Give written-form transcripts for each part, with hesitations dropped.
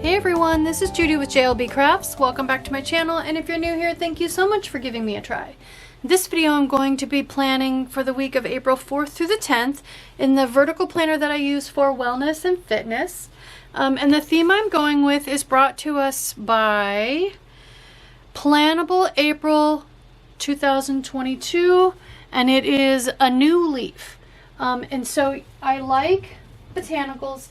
Hey everyone, this is Judi with JLBCrafts. Welcome back to my channel, and if you're new here, thank you so much for giving me a try. In this video I'm going to be planning for the week of April 4th through the 10th in the vertical planner that I use for wellness and fitness. And the theme I'm going with is brought to us by Plannable April 2022, and it is a new leaf. And so I like botanicals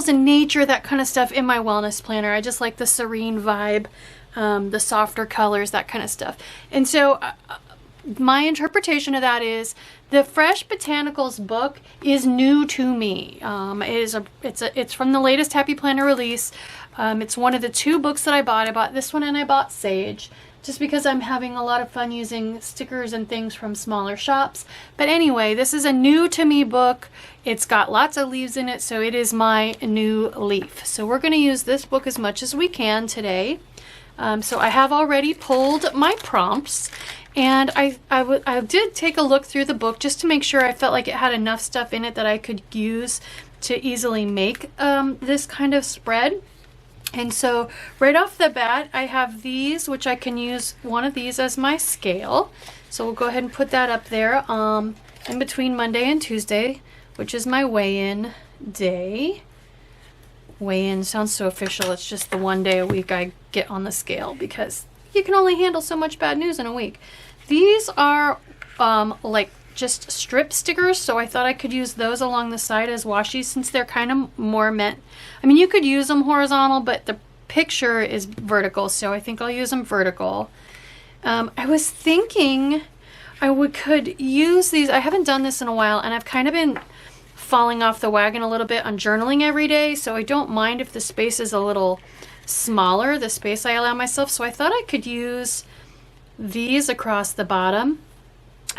and nature, that kind of stuff in my wellness planner. I just like the serene vibe, the softer colors, that kind of stuff. And so my interpretation of that is the Fresh Botanicals book is new to me. It's from the latest Happy Planner release. It's one of the two books that I bought. I bought this one and I bought Sage, just because I'm having a lot of fun using stickers and things from smaller shops. But anyway, this is a new to me book. It's got lots of leaves in it, so it is my new leaf. So we're gonna use this book as much as we can today. So I have already pulled my prompts, and I did take a look through the book just to make sure I felt like it had enough stuff in it that I could use to easily make this kind of spread. And so right off the bat, I have these, which I can use one of these as my scale. So we'll go ahead and put that up there in between Monday and Tuesday, which is my weigh-in day. Weigh-in sounds so official. It's just the one day a week I get on the scale because you can only handle so much bad news in a week. These are like just strip stickers, so I thought I could use those along the side as washi, since they're kind of more meant, I mean, you could use them horizontal, but the picture is vertical, so I think I'll use them vertical. I was thinking could use these. I haven't done this in a while, and I've kind of been falling off the wagon a little bit on journaling every day, so I don't mind if the space is a little smaller, the space I allow myself. So I thought I could use these across the bottom,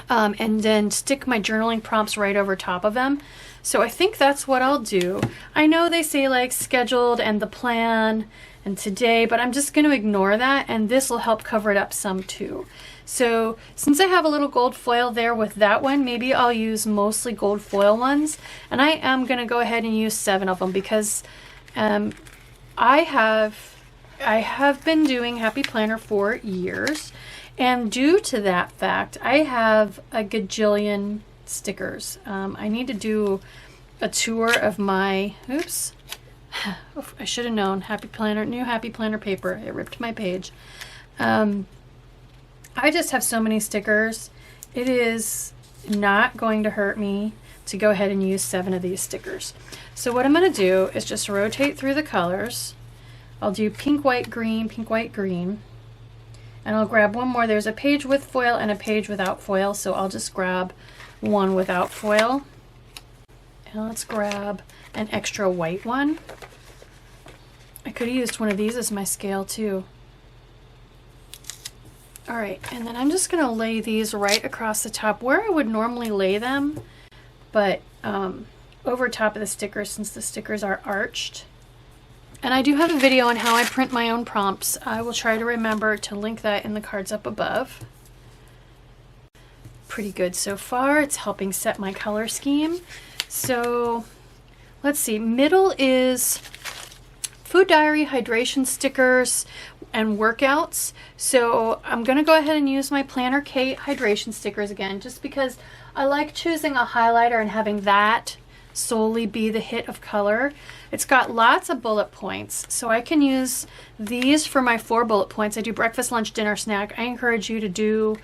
and then stick my journaling prompts right over top of them. So I think that's what I'll do. I know they say like scheduled and the plan and today, but I'm just going to ignore that, and this will help cover it up some too. So since I have a little gold foil there with that one, maybe I'll use mostly gold foil ones, and I am going to go ahead and use 7 of them because I have been doing Happy Planner for years. And due to that fact, I have a gajillion stickers. I need to do a tour of my, oops, I should have known, Happy Planner, new Happy Planner paper. It ripped my page. I just have so many stickers. It is not going to hurt me to go ahead and use 7 of these stickers. So what I'm going to do is just rotate through the colors. I'll do pink, white, green, pink, white, green. And I'll grab one more. There's a page with foil and a page without foil, so I'll just grab one without foil. And let's grab an extra white one. I could have used one of these as my scale too. All right, and then I'm just gonna lay these right across the top where I would normally lay them, but over top of the stickers, since the stickers are arched. And I do have a video on how I print my own prompts. I will try to remember to link that in the cards up above. Pretty good so far. It's helping set my color scheme. So let's see, middle is food diary, hydration stickers, and workouts. So I'm gonna go ahead and use my Planner Kate hydration stickers again, just because I like choosing a highlighter and having that solely be the hit of color. It's got lots of bullet points, so I can use these for my 4 bullet points. I do breakfast, lunch, dinner, snack. I encourage you to do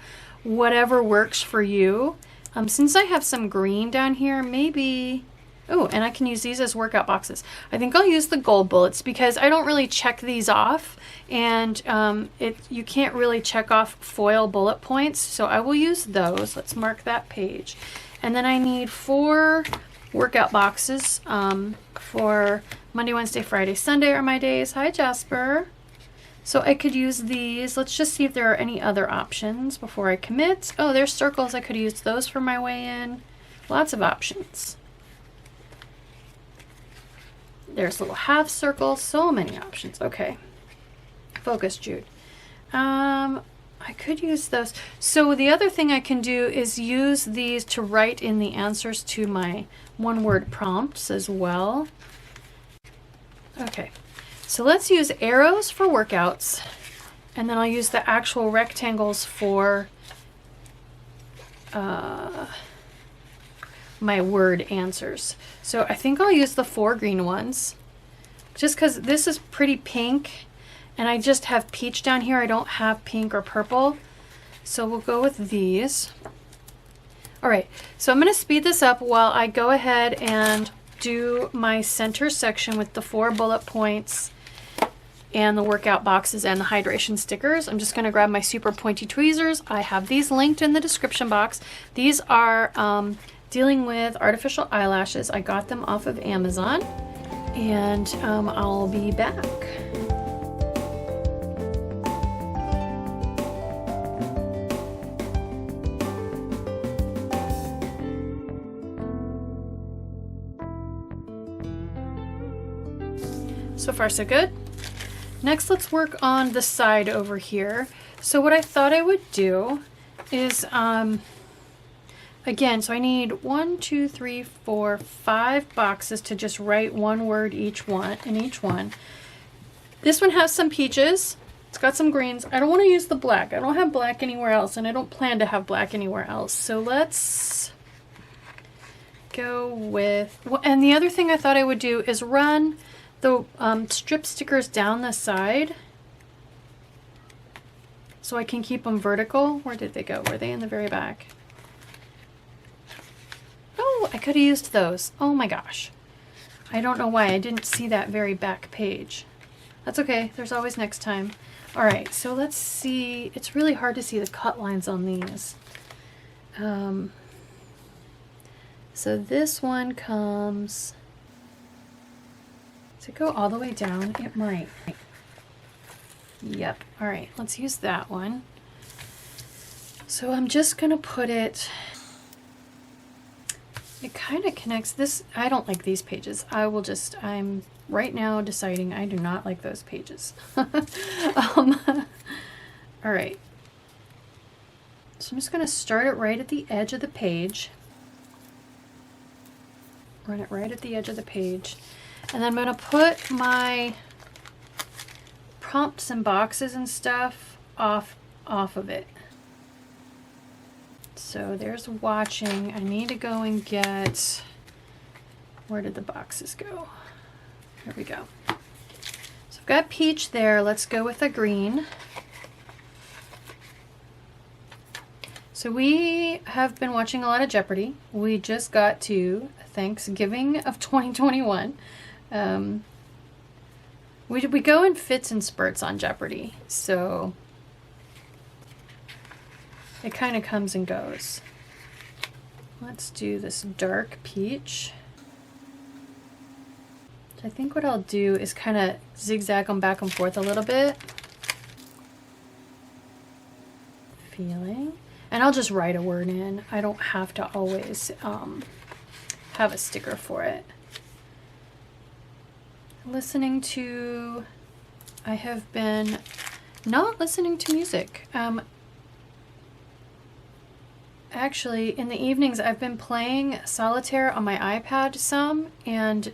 whatever works for you. Since I have some green down here, maybe, oh, and I can use these as workout boxes. I think I'll use the gold bullets because I don't really check these off, and you can't really check off foil bullet points, so I will use those. Let's mark that page. And then I need 4 workout boxes for Monday, Wednesday, Friday, Sunday are my days. Hi, Jasper. So I could use these. Let's just see if there are any other options before I commit. Oh, there's circles. I could use those for my weigh-in. Lots of options. There's little half circles. So many options. Okay. Focus, Jude. I could use those. So the other thing I can do is use these to write in the answers to my one-word prompts as well. Okay, so let's use arrows for workouts, and then I'll use the actual rectangles for my word answers. So I think I'll use the 4 green ones, just because this is pretty pink, and I just have peach down here. I don't have pink or purple, so we'll go with these. All right, so I'm going to speed this up while I go ahead and do my center section with the 4 bullet points and the workout boxes and the hydration stickers. I'm just going to grab my super pointy tweezers. I have these linked in the description box. These are dealing with artificial eyelashes. I got them off of Amazon, and I'll be back. So far so good. Next, let's work on the side over here. So what I thought I would do is, again, so I need 1, 2, 3, 4, 5 boxes to just write 1 word each one in each one. This one has some peaches. It's got some greens. I don't want to use the black. I don't have black anywhere else, and I don't plan to have black anywhere else. So let's go with, and the other thing I thought I would do is run the strip stickers down the side so I can keep them vertical. Where did they go? Were they in the very back? Oh, I could have used those. Oh my gosh. I don't know why I didn't see that very back page. That's okay. There's always next time. All right, so let's see. It's really hard to see the cut lines on these. So this one comes... Does it go all the way down? It might. Yep. All right, let's use that one. So I'm just gonna put it, it kind of connects this. I don't like these pages. I'm right now deciding I do not like those pages. All right. So I'm just gonna start it right at the edge of the page. Run it right at the edge of the page. And then I'm going to put my prompts and boxes and stuff off of it. So there's watching. I need to go and get, where did the boxes go? Here we go. So I've got peach there. Let's go with a green. So we have been watching a lot of Jeopardy. We just got to Thanksgiving of 2021. We go in fits and spurts on Jeopardy, so it kind of comes and goes. Let's do this dark peach. I think what I'll do is kind of zigzag them back and forth a little bit. Feeling. And I'll just write a word in. I don't have to always have a sticker for it. Listening to, I have been not listening to music. Actually, in the evenings, I've been playing solitaire on my iPad some, and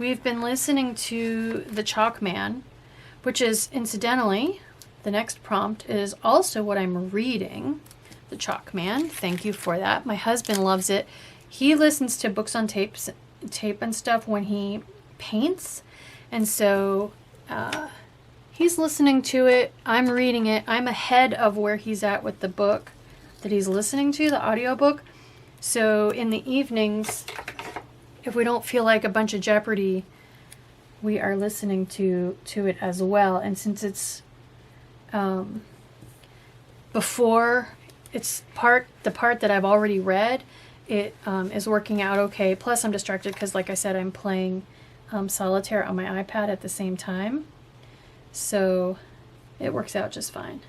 we've been listening to The Chalk Man, which is, incidentally, the next prompt is also what I'm reading, The Chalk Man. Thank you for that. My husband loves it. He listens to books on tape and stuff when he paints, and so he's listening to it. I'm reading it. I'm ahead of where he's at with the book that he's listening to, the audiobook. So in the evenings, if we don't feel like a bunch of Jeopardy, we are listening to it as well. And since it's before it's the part that I've already read, it is working out okay. Plus I'm distracted because, like I said, I'm playing solitaire on my iPad at the same time, so it works out just fine.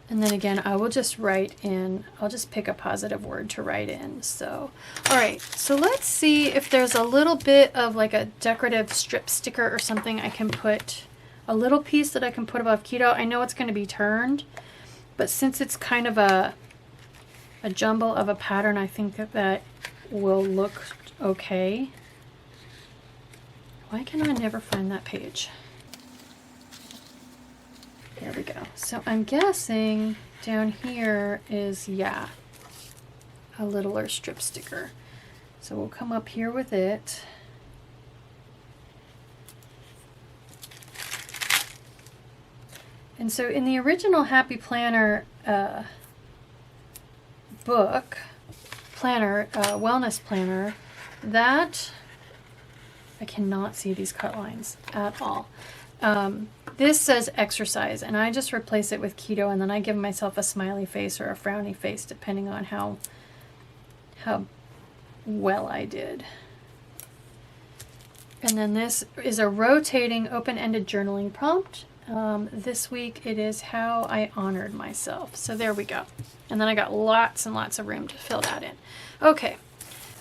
And then again, I will just write in, I'll just pick a positive word to write in. So, all right, so let's see if there's a little bit of like a decorative strip sticker or something I can put, a little piece that I can put above keto. I know it's going to be turned, but since it's kind of a jumble of a pattern, I think that will look okay. Why can I never find that page? There we go. So I'm guessing down here is, yeah, a littler strip sticker. So we'll come up here with it. And so in the original Happy Planner book, wellness planner, that, I cannot see these cut lines at all. This says exercise, and I just replace it with keto, and then I give myself a smiley face or a frowny face depending on how well I did. And then this is a rotating open-ended journaling prompt. This week it is how I honored myself. So there we go. And then I got lots and lots of room to fill that in. Okay,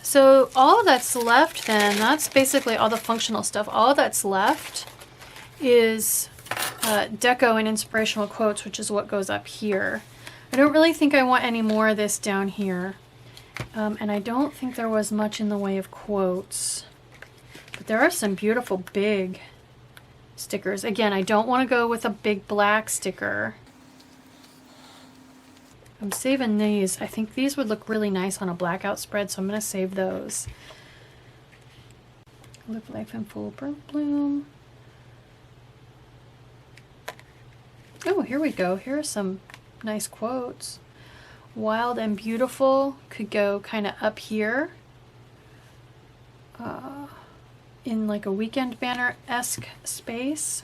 so all that's left then, that's basically all the functional stuff. All that's left is deco and inspirational quotes, which is what goes up here. I don't really think I want any more of this down here. And I don't think there was much in the way of quotes. But there are some beautiful big stickers. Again, I don't want to go with a big black sticker. I'm saving these. I think these would look really nice on a blackout spread, so I'm going to save those. Live life in full bloom. Oh, here we go. Here are some nice quotes. Wild and beautiful could go kind of up here. In like a weekend banner-esque space.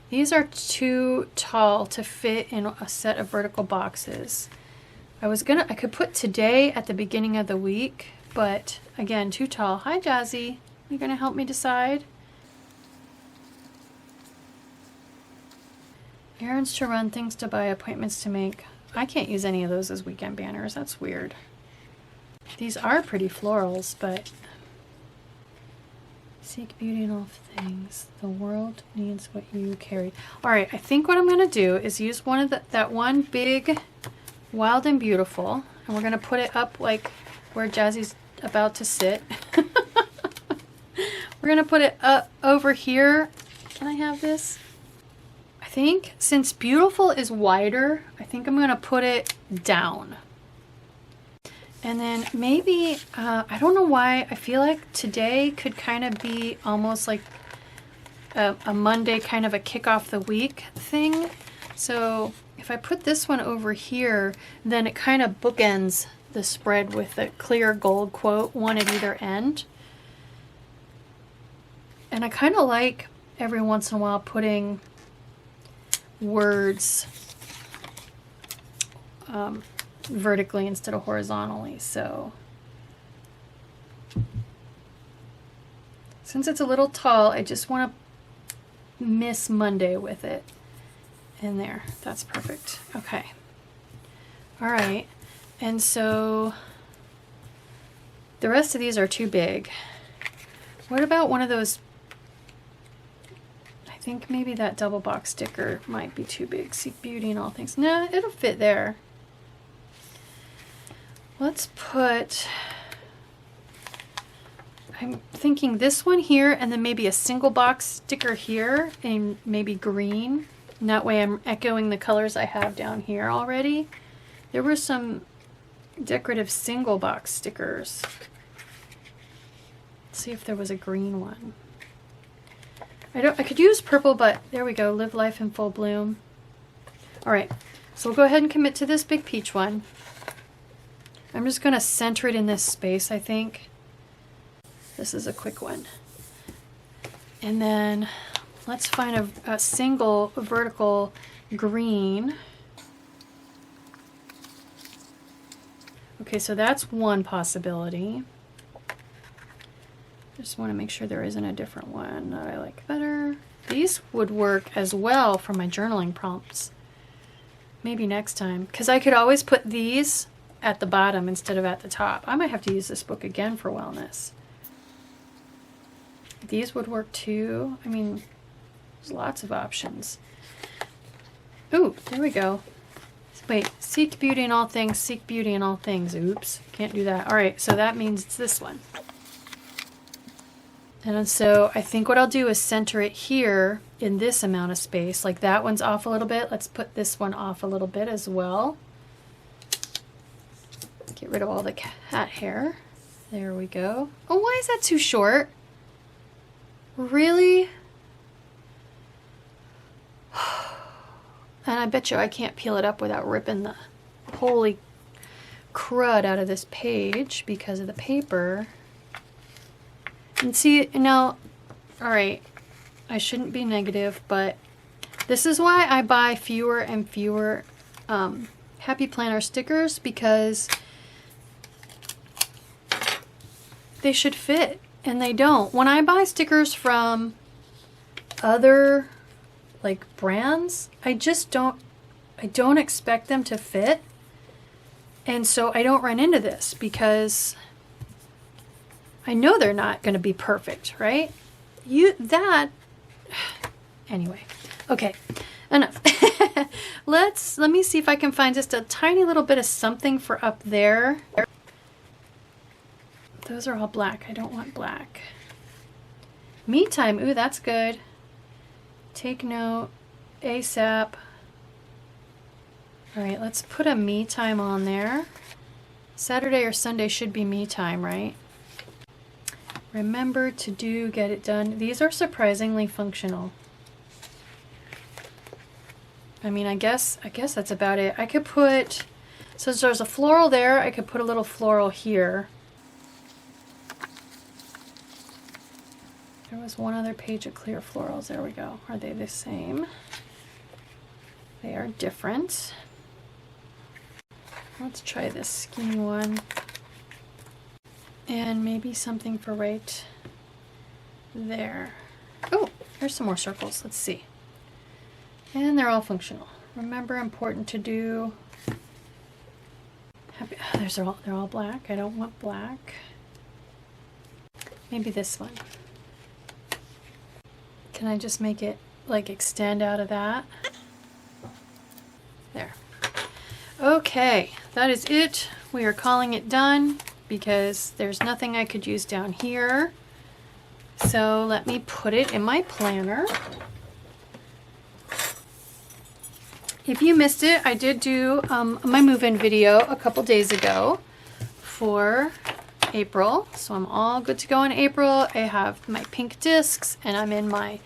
These are too tall to fit in a set of vertical boxes. I could put today at the beginning of the week, but again, too tall. Hi, Jazzy. You gonna help me decide? Errands to run, things to buy, appointments to make. I can't use any of those as weekend banners. That's weird. These are pretty florals, but seek beauty in all things. The world needs what you carry. All right, I think what I'm going to do is use one of that one big Wild and Beautiful, and we're going to put it up like where Jazzy's about to sit. We're going to put it up over here. Can I have this? I think since Beautiful is wider, I think I'm going to put it down. And then maybe, I don't know why, I feel like today could kind of be almost like a Monday kind of a kick off the week thing. So if I put this one over here, then it kind of bookends the spread with a clear gold quote, one at either end. And I kind of like every once in a while putting words vertically instead of horizontally. So since it's a little tall, I just want to miss Monday with it in there. That's perfect. Okay. All right. And so the rest of these are too big. What about one of those? I think maybe that double box sticker might be too big. Seek beauty in all things. Nah, it'll fit there. Let's put, I'm thinking this one here and then maybe a single box sticker here in maybe green. And that way I'm echoing the colors I have down here already. There were some decorative single box stickers. Let's see if there was a green one. I could use purple, but there we go. Live life in full bloom. All right, so we'll go ahead and commit to this big peach one. I'm just going to center it in this space, I think. This is a quick one. And then let's find a single vertical green. Okay, so that's one possibility. Just want to make sure there isn't a different one that I like better. These would work as well for my journaling prompts. Maybe next time, because I could always put these at the bottom instead of at the top. I might have to use this book again for wellness. These would work too. I mean, there's lots of options. Ooh, there we go. Wait, seek beauty in all things, seek beauty in all things. Oops, can't do that. All right, so that means it's this one. And so I think what I'll do is center it here in this amount of space. Like that one's off a little bit. Let's put this one off a little bit as well. Get rid of all the cat hair. There we go. Oh, why is that too short? Really? And I bet you I can't peel it up without ripping the holy crud out of this page because of the paper. And see, now, all right, I shouldn't be negative, but this is why I buy fewer and fewer Happy Planner stickers, because they should fit, and they don't. When I buy stickers from other like brands, I don't expect them to fit, and so I don't run into this because I know they're not going to be perfect, right? Anyway, okay, enough. Let me see if I can find just a tiny little bit of something for up there. Those are all black. I don't want black. Me time. Ooh, that's good. Take note. ASAP. All right, let's put a me time on there. Saturday or Sunday should be me time, right? Remember to do, get it done. These are surprisingly functional. I mean, I guess that's about it. I could put, so there's a floral there. I could put a little floral here. There was one other page of clear florals. There we go. Are they the same? They are different. Let's try this skinny one. And maybe something for right there. Oh, here's some more circles. Let's see. And they're all functional. Remember, important to do. Happy, oh, they're all black. I don't want black. Maybe this one. Can I just make it like extend out of that? There. Okay, that is it. We are calling it done because there's nothing I could use down here. So let me put it in my planner. If you missed it, I did do my move-in video a couple days ago for April. So I'm all good to go in April. I have my pink discs and I'm in my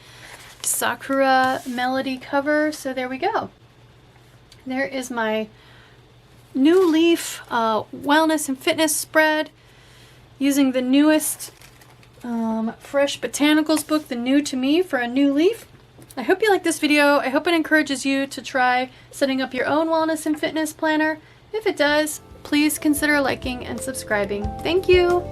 Sakura Melody cover. So there we go. There is my new leaf wellness and fitness spread using the newest Fresh Botanicals book, the New to Me for a New Leaf. I hope you like this video. I hope it encourages you to try setting up your own wellness and fitness planner. If it does, please consider liking and subscribing. Thank you.